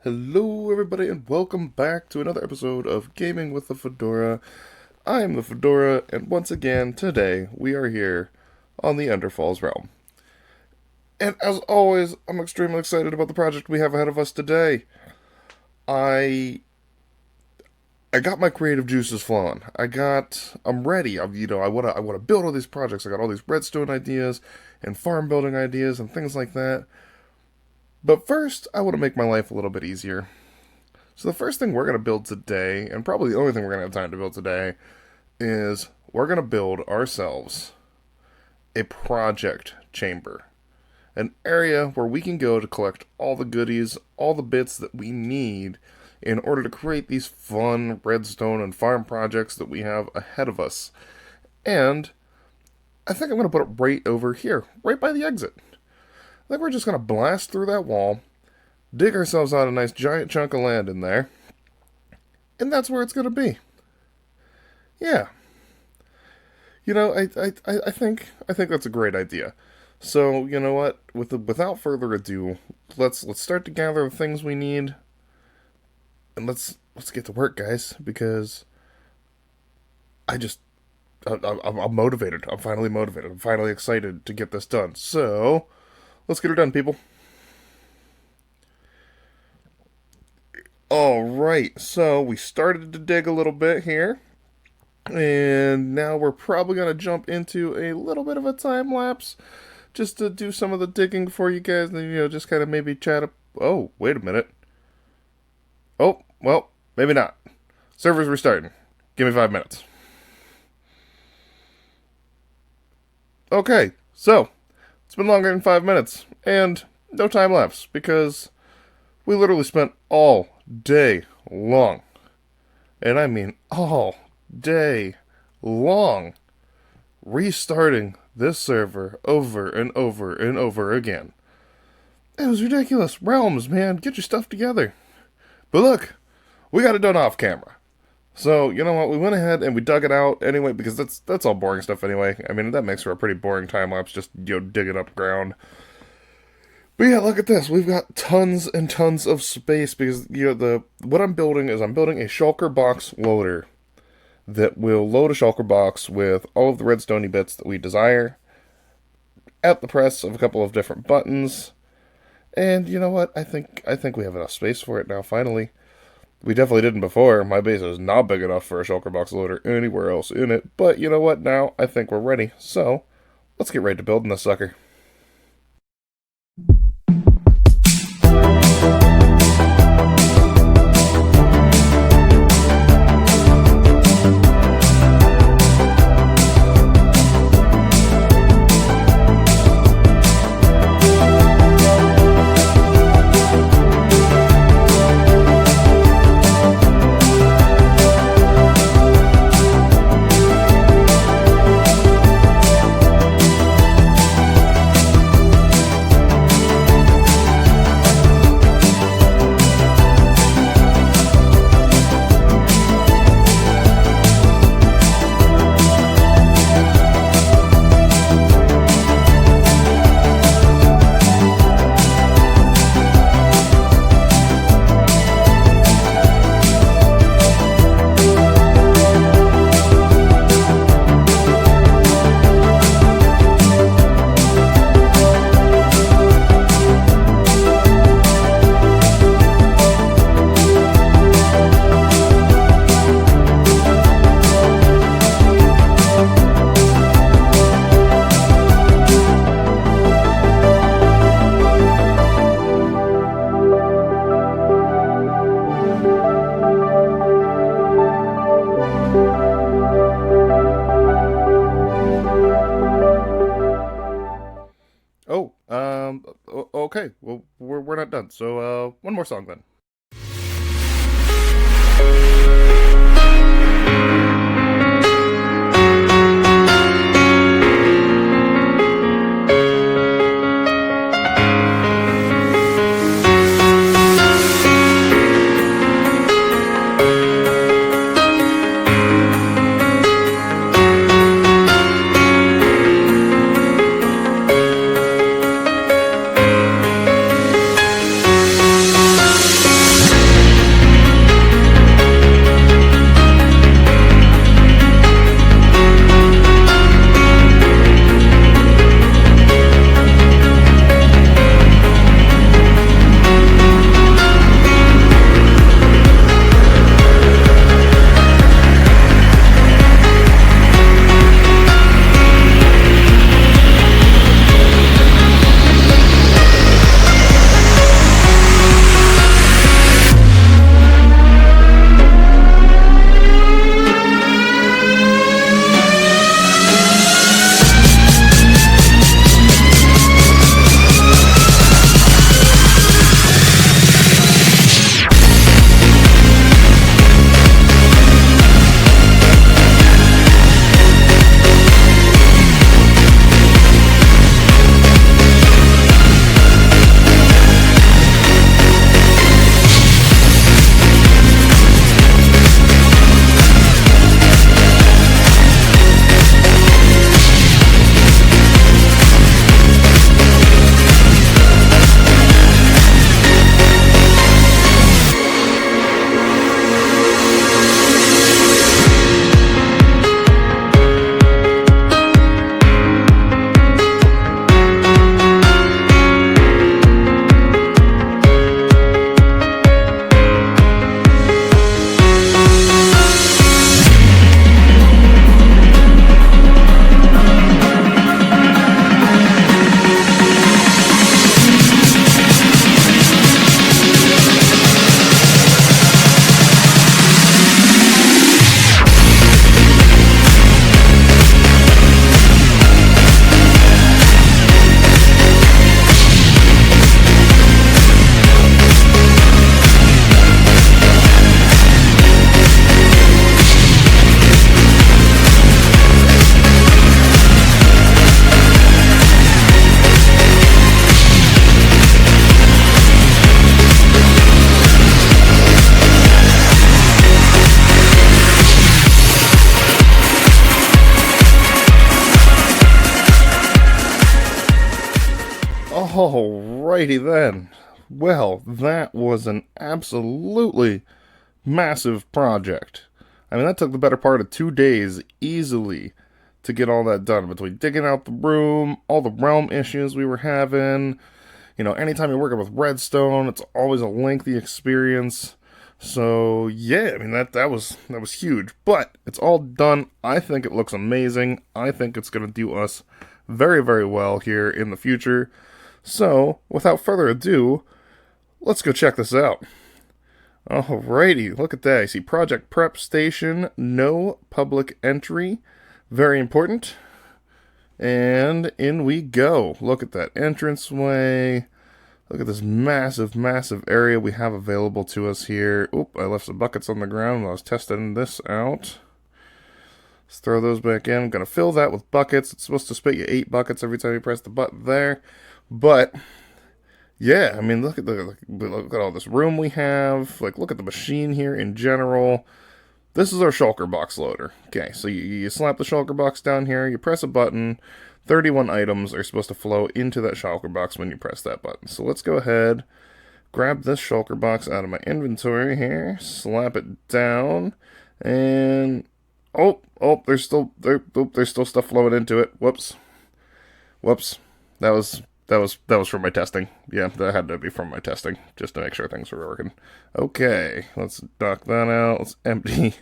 Hello everybody and welcome back to another episode of Gaming with the Fedora. I am the Fedora, and once again today we are here on the Ender Falls realm. And as always, I'm extremely excited about the project we have ahead of us today. I got my creative juices flowing. I'm ready. I want to build all these projects. I got all these redstone ideas and farm building ideas and things like that. But first, I want to make my life a little bit easier. So the first thing we're going to build today, and probably the only thing we're going to have time to build today, is we're going to build ourselves a project chamber. An area where we can go to collect all the goodies, all the bits that we need in order to create these fun redstone and farm projects that we have ahead of us. And I think I'm going to put it right over here, right by the exit. I think we're just going to blast through that wall, dig ourselves out a nice giant chunk of land in there, and that's where it's going to be. Yeah. I think that's a great idea. So, you know what? Without further ado, let's start to gather the things we need, and let's get to work, guys, because I'm motivated. I'm finally motivated. I'm finally excited to get this done. So, let's get her done, people. Alright, so we started to dig a little bit here. And now we're probably going to jump into a little bit of a time lapse. Just to do some of the digging for you guys. And, just kind of maybe chat up. Oh, wait a minute. Oh, well, maybe not. Server's restarting. Give me 5 minutes. Okay, so it's been longer than 5 minutes, and no time lapse, because we literally spent all day long, and I mean all day long, restarting this server over and over and over again. It was ridiculous. Realms, man, get your stuff together. But look, we got it done off camera. So, you know what, we went ahead and we dug it out anyway, because that's all boring stuff anyway. I mean, that makes for a pretty boring time-lapse, just, digging up ground. But yeah, look at this. We've got tons and tons of space, because, what I'm building is I'm building a shulker box loader that will load a shulker box with all of the redstone bits that we desire at the press of a couple of different buttons. And you know what, I think we have enough space for it now, finally. We definitely didn't before. My base is not big enough for a shulker box loader anywhere else in it. But you know what? Now I think we're ready. So let's get ready to building this sucker. Okay, well, we're not done. So, one more song then. Alrighty then. Well, that was an absolutely massive project. I mean, that took the better part of 2 days easily to get all that done, between digging out the room, all the realm issues we were having. You know, anytime you're working with redstone, it's always a lengthy experience. So yeah, I mean that was huge, but it's all done. I think it looks amazing. I think it's going to do us very, very well here in the future. So without further ado, let's go check this out. Alrighty, look at that. I see Project Prep Station, no public entry. Very important. And in we go. Look at that entranceway. Look at this massive, massive area we have available to us here. Oop, I left some buckets on the ground while I was testing this out. Let's throw those back in. I'm going to fill that with buckets. It's supposed to spit you 8 buckets every time you press the button there. But yeah, I mean, look at all this room we have. Like, look at the machine here in general. This is our shulker box loader. Okay, so you slap the shulker box down here, you press a button. 31 items are supposed to flow into that shulker box when you press that button. So let's go ahead, grab this shulker box out of my inventory here, slap it down, and oh, there's still stuff flowing into it. Whoops. That was from my testing. Yeah, that had to be from my testing, just to make sure things were working. Okay, let's knock that out. Let's empty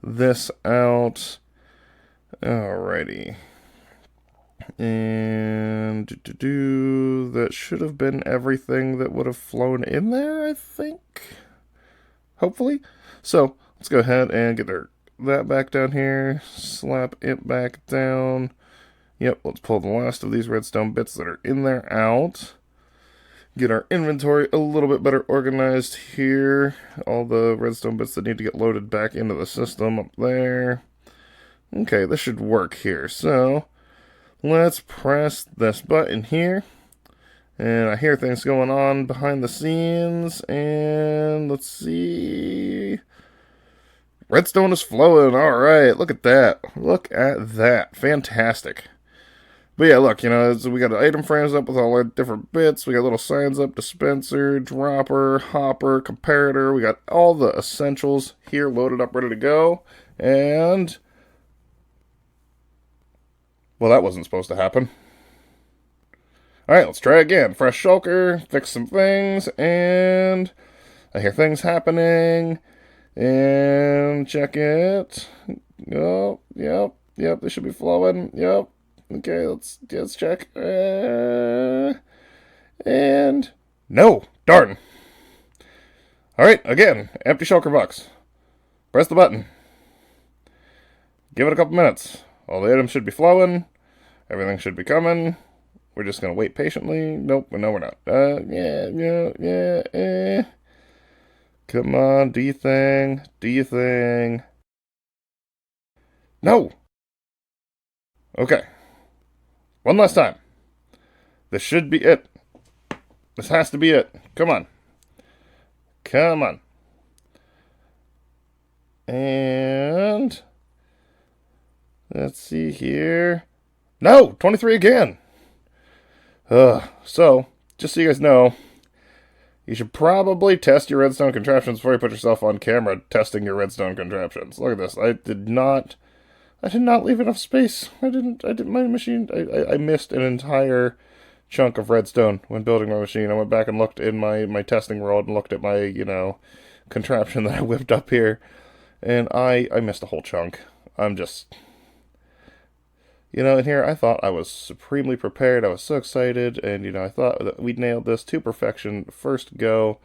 this out. Alrighty. And that should have been everything that would have flown in there, I think. Hopefully. So, let's go ahead and get that back down here. Slap it back down. Yep, let's pull the last of these redstone bits that are in there out. Get our inventory a little bit better organized here. All the redstone bits that need to get loaded back into the system up there. Okay, this should work here. So, let's press this button here. And I hear things going on behind the scenes. And let's see. Redstone is flowing. Alright, look at that. Look at that. Fantastic. But yeah, look, you know, so we got item frames up with all our different bits. We got little signs up, dispenser, dropper, hopper, comparator. We got all the essentials here loaded up, ready to go. And well, that wasn't supposed to happen. Alright, let's try again. Fresh shulker, fix some things, and I hear things happening. And check it. Oh, yep, they should be flowing. Yep. Okay, let's check. And no, darn. Alright, again, empty shulker box. Press the button. Give it a couple minutes. All the items should be flowing. Everything should be coming. We're just going to wait patiently. Nope, no, we're not. Yeah. Come on, do your thing. No! Okay. One last time. This should be it. This has to be it. Come on. And let's see here. No! 23 again! So, just so you guys know, you should probably test your redstone contraptions before you put yourself on camera testing your redstone contraptions. Look at this. I did not leave enough space. My machine, I missed an entire chunk of redstone when building my machine. I went back and looked in my testing world and looked at my, contraption that I whipped up here. And I missed a whole chunk. I'm just, in here I thought I was supremely prepared. I was so excited. And, I thought that we'd nailed this to perfection first go.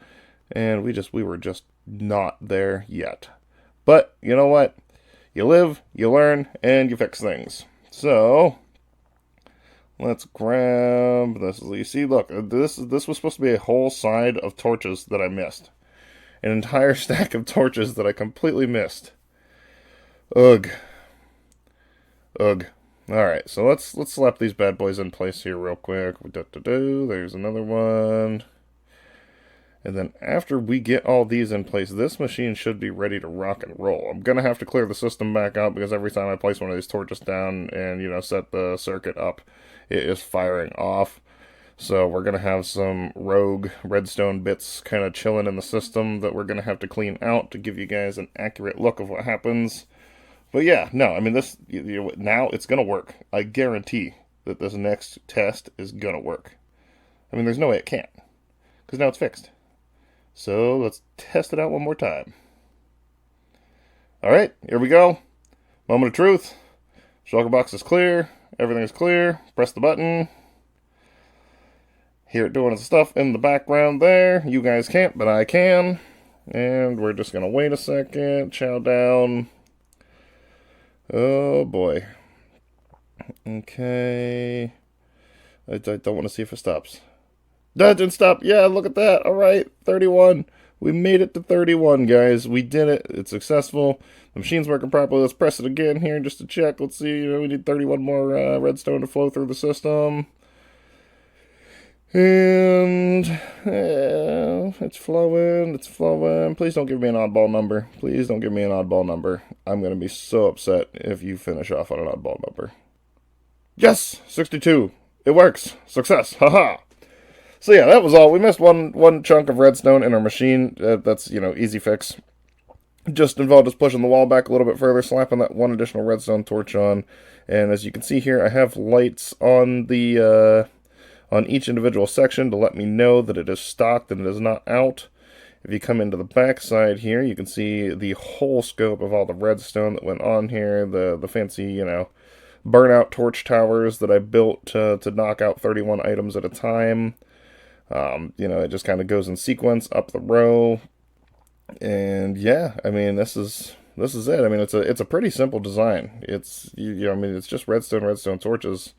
And we were just not there yet. But, you know what? You live, you learn, and you fix things. So, let's grab this. You see, look, this was supposed to be a whole side of torches that I missed. An entire stack of torches that I completely missed. Ugh. Alright, so let's slap these bad boys in place here real quick. There's another one. And then after we get all these in place, this machine should be ready to rock and roll. I'm going to have to clear the system back out because every time I place one of these torches down and, set the circuit up, it is firing off. So we're going to have some rogue redstone bits kind of chilling in the system that we're going to have to clean out to give you guys an accurate look of what happens. But yeah, no, I mean, this, now it's going to work. I guarantee that this next test is going to work. I mean, there's no way it can't, because now it's fixed. So let's test it out one more time. Alright, here we go. Moment of truth. Shulker box is clear. Everything is clear. Press the button. Hear it doing its stuff in the background there. You guys can't, but I can. And we're just going to wait a second. Chow down. Oh boy. Okay. I don't want to see if it stops. That didn't stop. Yeah, look at that. Alright, 31. We made it to 31, guys. We did it. It's successful. The machine's working properly. Let's press it again here just to check. Let's see. We need 31 more redstone to flow through the system. And it's flowing. It's flowing. Please don't give me an oddball number. Please don't give me an oddball number. I'm going to be so upset if you finish off on an oddball number. Yes! 62. It works. Success. Haha. So yeah, that was all. We missed one chunk of redstone in our machine. That's, easy fix. Just involved us pushing the wall back a little bit further, slapping that one additional redstone torch on. And as you can see here, I have lights on the on each individual section to let me know that it is stocked and it is not out. If you come into the back side here, you can see the whole scope of all the redstone that went on here, the fancy, burnout torch towers that I built to knock out 31 items at a time. It just kind of goes in sequence up the row. And yeah, I mean, this is it. I mean, it's a pretty simple design. It's it's just redstone torches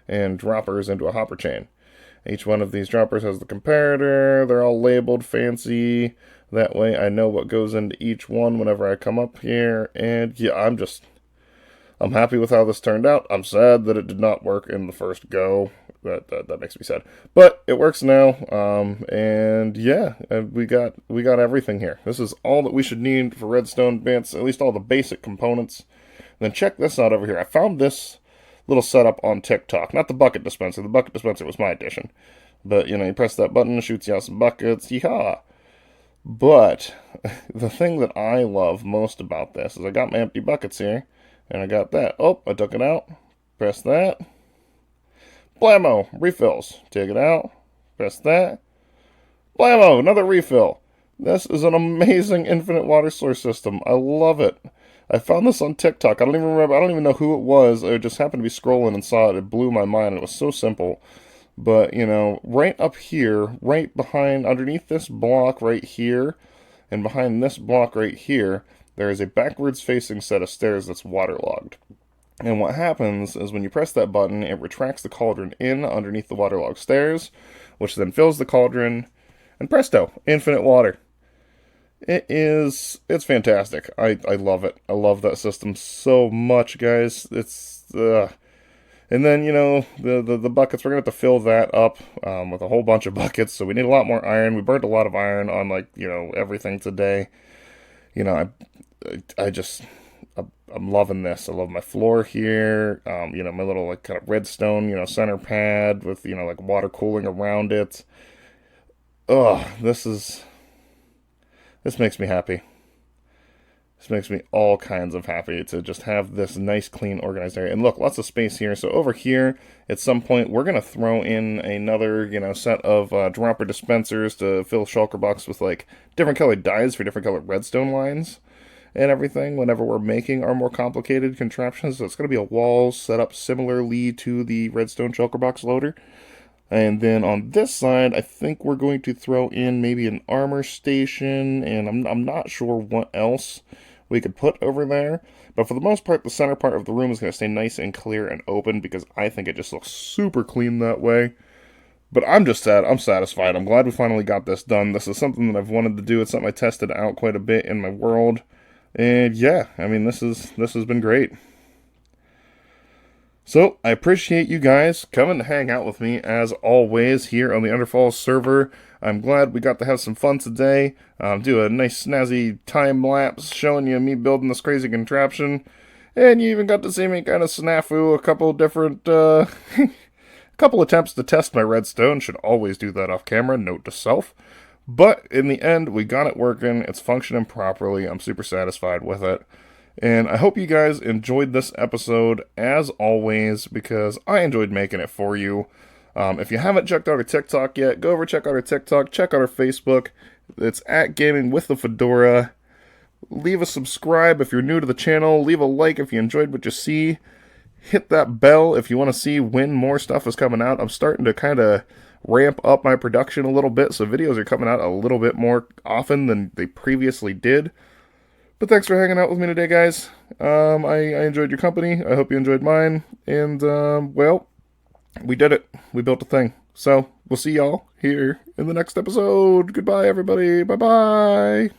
and droppers into a hopper chain. Each one of these droppers has the comparator. They're all labeled fancy. That way I know what goes into each one whenever I come up here. And yeah, I'm happy with how this turned out. I'm sad that it did not work in the first go. That makes me sad. But it works now. And yeah, we got everything here. This is all that we should need for redstone bits, at least all the basic components. And then check this out over here. I found this little setup on TikTok. Not the bucket dispenser. The bucket dispenser was my addition. But, you press that button, it shoots you out some buckets. Yeehaw! But the thing that I love most about this is I got my empty buckets here. And I got that. Oh, I took it out. Press that. Blammo! Refills. Take it out. Press that. Blammo! Another refill. This is an amazing infinite water source system. I love it. I found this on TikTok. I don't even remember. I don't even know who it was. I just happened to be scrolling and saw it. It blew my mind. It was so simple. But, right up here, right behind, underneath this block right here, and behind this block right here, there is a backwards facing set of stairs that's waterlogged. And what happens is when you press that button, it retracts the cauldron in underneath the waterlogged stairs, which then fills the cauldron, and presto, infinite water. It's fantastic. I love it. I love that system so much, guys. It's, and then, the buckets, we're going to have to fill that up with a whole bunch of buckets, so we need a lot more iron. We burnt a lot of iron on, everything today. I'm loving this. I love my floor here. My little, kind of redstone, center pad with, water cooling around it. Oh, this makes me happy. This makes me all kinds of happy to just have this nice, clean, organized area. And look, lots of space here. So over here, at some point, we're going to throw in another, set of dropper dispensers to fill shulker box with, different colored dyes for different colored redstone lines and everything whenever we're making our more complicated contraptions. So it's going to be a wall set up similarly to the redstone shulker box loader. And then on this side, I think we're going to throw in maybe an armor station, and I'm not sure what else we could put over there. But for the most part, the center part of the room is going to stay nice and clear and open because I think it just looks super clean that way. But I'm satisfied. I'm glad we finally got this done. This is something that I've wanted to do. It's something I tested out quite a bit in my world. And yeah, I mean, this has been great. So, I appreciate you guys coming to hang out with me, as always, here on the Underfalls server. I'm glad we got to have some fun today. Do a nice, snazzy time-lapse showing you me building this crazy contraption. And you even got to see me kind of snafu a couple different Couple attempts to test my redstone, should always do that off camera, note to self. But in the end, we got it working, it's functioning properly, I'm super satisfied with it. And I hope you guys enjoyed this episode, as always, because I enjoyed making it for you. If you haven't checked out our TikTok yet, go over check out our TikTok, check out our Facebook. It's at GamingWithTheFedora. Leave a subscribe if you're new to the channel. Leave a like if you enjoyed what you see. Hit that bell if you want to see when more stuff is coming out. I'm starting to kind of ramp up my production a little bit, so videos are coming out a little bit more often than they previously did. But thanks for hanging out with me today, guys. I enjoyed your company. I hope you enjoyed mine. And, well, we did it. We built a thing. So, we'll see y'all here in the next episode. Goodbye, everybody. Bye-bye.